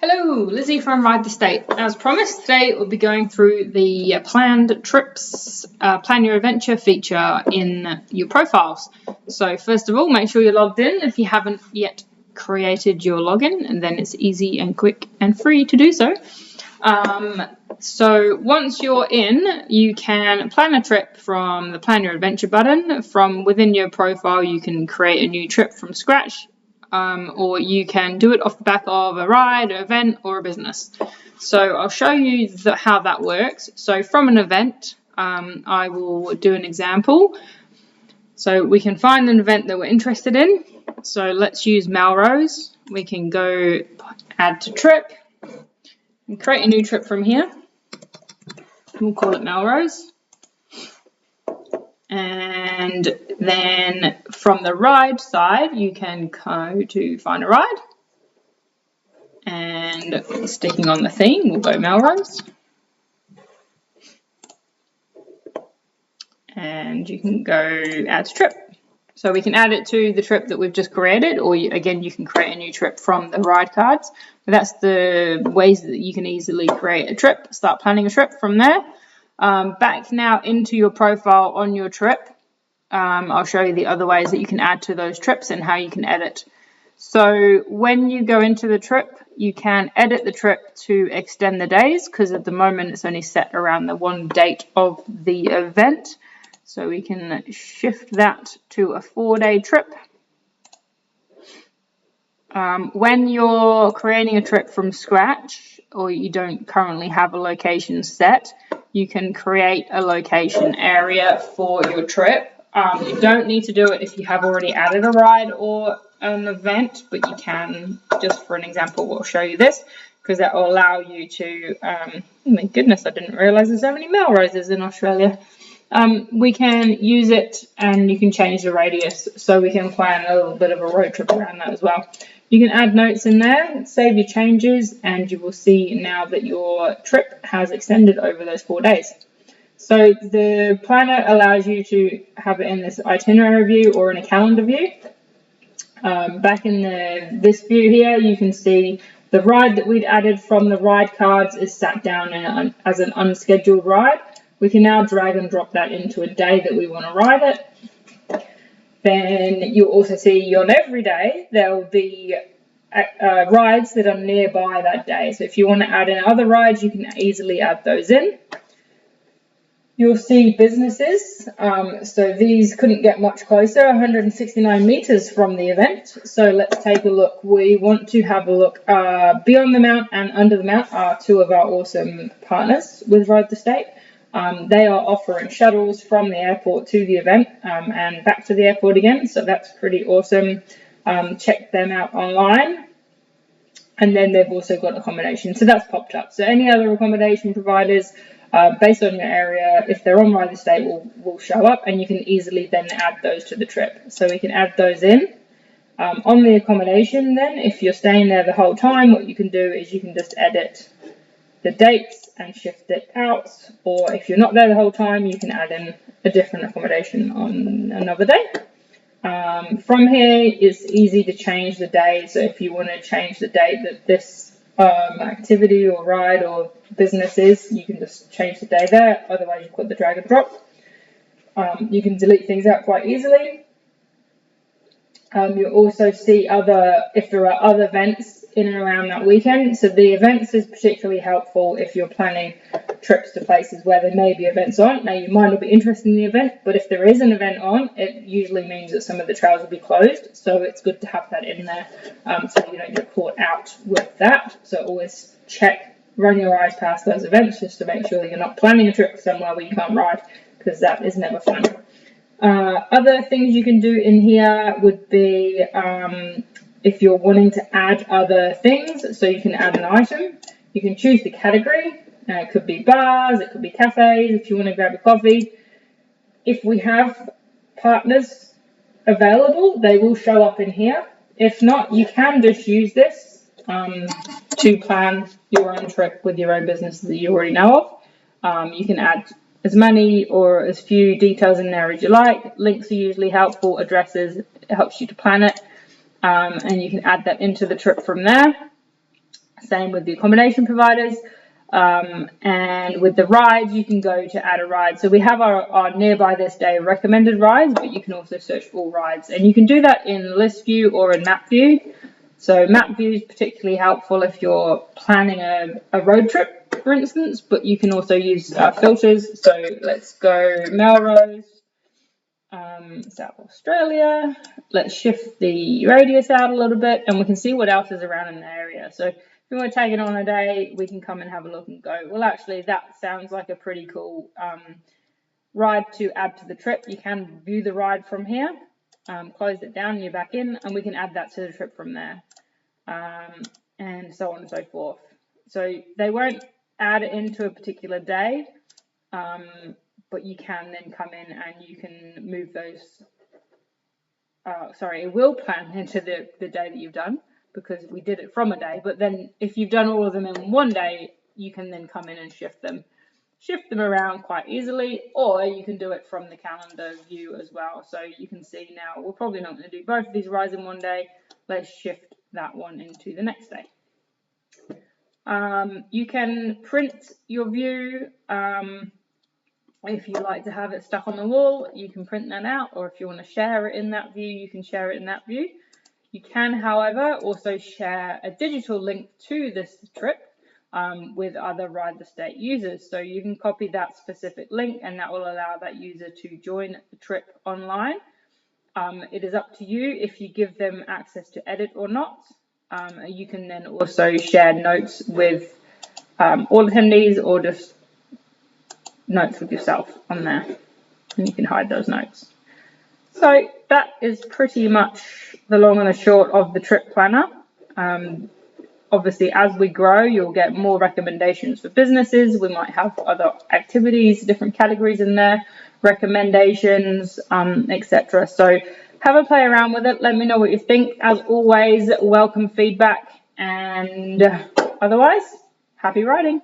Hello, Lizzie from Ride the State. As promised, today we'll be going through the planned trips, plan your adventure feature in your profiles. So first of all, make sure you're logged in if you haven't yet created your login, and then it's easy and quick and free to do so. So once you're in, you can plan a trip from the Plan Your Adventure button. From within your profile, you can create a new trip from scratch. Or you can do it off the back of a ride, an event, or a business. So I'll show you how that works. So from an event, I will do an example. So we can find an event that we're interested in. So let's use Melrose. We can go add to trip and create a new trip from here. We'll call it Melrose. And then from the ride side, you can go to find a ride. And sticking on the theme, we'll go Melrose. And you can go add to trip. So we can add it to the trip that we've just created, or again, you can create a new trip from the ride cards. But that's the ways that you can easily create a trip, start planning a trip from there. Back now into your profile on your trip. I'll show you the other ways that you can add to those trips and how you can edit. So when you go into the trip, you can edit the trip to extend the days, because at the moment it's only set around the one date of the event. So we can shift that to a 4-day trip. When you're creating a trip from scratch, or you don't currently have a location set, you can create a location area for your trip. You don't need to do it if you have already added a ride or an event, but you can, just for an example, we'll show you this, because that will allow you to, oh my goodness, I didn't realize there's so many Melroses in Australia. We can use it, and you can change the radius, so we can plan a little bit of a road trip around that as well. You can add notes in there, save your changes, and you will see now that your trip has extended over those 4 days. So the planner allows you to have it in this itinerary view or in a calendar view. Back in this view here, you can see the ride that we'd added from the ride cards is sat down as an unscheduled ride. We can now drag and drop that into a day that we want to ride it. Then you'll also see on every day there will be rides that are nearby that day. So if you want to add in other rides, you can easily add those in. You'll see businesses. So these couldn't get much closer, 169 meters from the event. So let's take a look. We want to have a look. Beyond the Mount and Under the Mount are two of our awesome partners with Ride the State. They are offering shuttles from the airport to the event and back to the airport again. So that's pretty awesome. Check them out online. And then they've also got accommodation. So that's popped up. So any other accommodation providers, based on your area, if they're on Ride the State, will show up, and you can easily then add those to the trip. So we can add those in. On the accommodation then, if you're staying there the whole time, what you can do is you can just edit the dates and shift it out, or if you're not there the whole time, you can add in a different accommodation on another day. From here, it's easy to change the day. So if you want to change the date that this activity or ride or business is, you can just change the day there. Otherwise, you've got the drag and drop. You can delete things out quite easily. You'll also see if there are other events in and around that weekend. So the events is particularly helpful if you're planning trips to places where there may be events on. Now, you might not be interested in the event, but if there is an event on, it usually means that some of the trails will be closed. So it's good to have that in there so you don't get caught out with that. So always run your eyes past those events just to make sure that you're not planning a trip somewhere where you can't ride, because that is never fun. Other things you can do in here would be if you're wanting to add other things, so you can add an item. You can choose the category. It could be bars, it could be cafes, if you want to grab a coffee. If we have partners available, they will show up in here. If not, you can just use this to plan your own trip with your own business that you already know of. You can add as many or as few details in there as you like. Links are usually helpful, addresses, it helps you to plan it. And you can add that into the trip from there. Same with the accommodation providers. And with the rides, you can go to add a ride. So we have our nearby this day recommended rides, but you can also search all rides. And you can do that in list view or in map view. So map view is particularly helpful if you're planning a road trip, for instance, but you can also use filters. So let's go Melrose, South Australia. Let's shift the radius out a little bit and we can see what else is around in the area. So if we want to take it on a day, we can come and have a look and go, well, actually, that sounds like a pretty cool ride to add to the trip. You can view the ride from here, close it down, and you're back in, and we can add that to the trip from there, and so on and so forth. So they won't add it into a particular day, but you can then come in and you can move those. It will plan into the day that you've done because we did it from a day. But then if you've done all of them in one day, you can then come in and shift them around quite easily, or you can do it from the calendar view as well. So you can see now we're probably not going to do both of these rides in one day. Let's shift that one into the next day. You can print your view. If you like to have it stuck on the wall, you can print that out, or if you want to share it in that view, you can share it in that view. You can, however, also share a digital link to this trip with other Ride the State users. So you can copy that specific link and that will allow that user to join the trip online. It is up to you if you give them access to edit or not. You can then also share notes with all attendees or just notes with yourself on there, and you can hide those notes. So that is pretty much the long and the short of the trip planner. Obviously, as we grow, you'll get more recommendations for businesses. We might have other activities, different categories in there, recommendations, etc. So have a play around with it. Let me know what you think. As always, welcome feedback, and otherwise, happy writing.